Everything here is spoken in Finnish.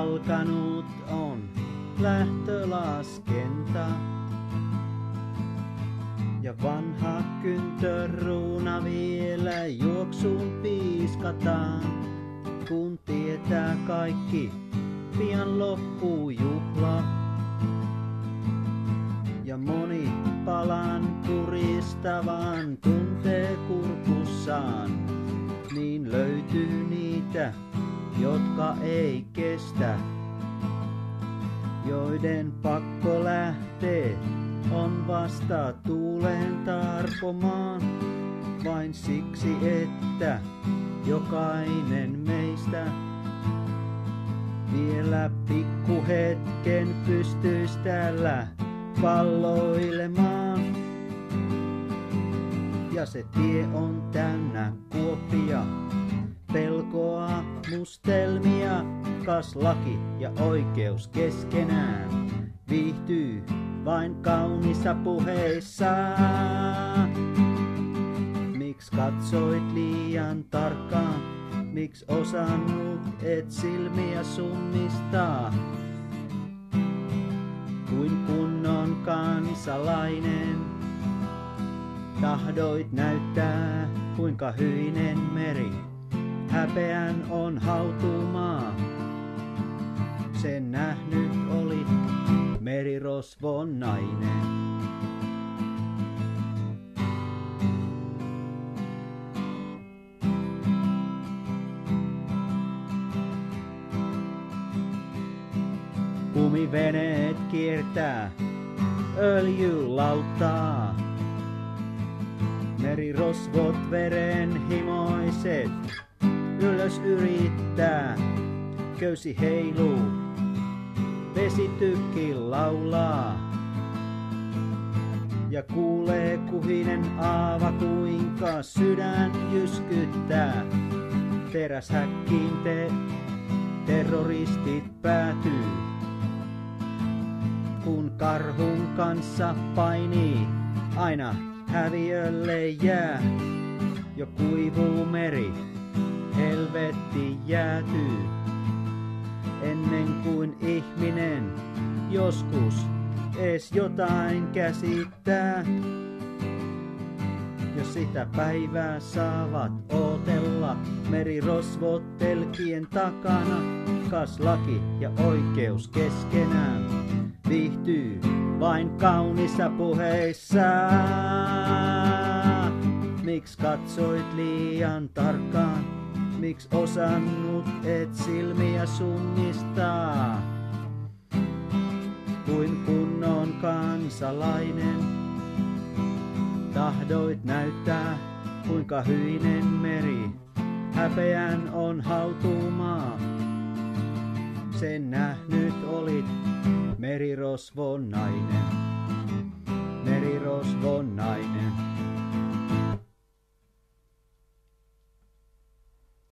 alkanut on lähtölaskenta. Ja vanha kyntörruuna vielä juoksuun piiskataan, kun tietää kaikki, pian loppuu juhla. Ja moni palan puristavan tuntee kurkussaan, niin löytyy niitä, jotka ei kestä, joiden pakko lähtee on vasta tuuleen tarpomaan, vain siksi, että jokainen meistä vielä pikkuhetken pystyis täällä palloilemaan. Ja se tie on täynnä kuoppia, pelkoa, mustelmia, kas laki ja oikeus keskenään viihtyy vain kaunissa puheissa. Miks katsoit liian tarkkaan, miks osannut et silmiä summistaa? Kuin kunnon kansalainen tahdoit näyttää, kuinka hyinen meri häpeän on hautumaa. Sen nähnyt olit merirosvon nainen. Kumiveneet kiertää, öljylauttaa. Merirosvot verenhimoiset ylös yrittää, köysi heiluu, vesitykki laulaa. Ja kuulee kuhinen aava, kuinka sydän jyskyttää. Teräshäkkiin terroristit päätyy, kun karhun kanssa painii, aina häviölle jää. Jo kuivuu meri, helvetti jäätyy, ennen kuin ihminen joskus ees jotain käsittää. Jos sitä päivää saavat ootella merirosvot telkien takana, kas laki ja oikeus keskenään viihtyy vain kaunissa puheissa. Miks katsoit liian tarkkaan, miks osannut et silmiä summistaa? Kuin kunnon kansalainen tahdoit näyttää, kuinka hyinen meri häpeän on hautumaa. Sen nähnyt olit merirosvon nainen, merirosvon nainen.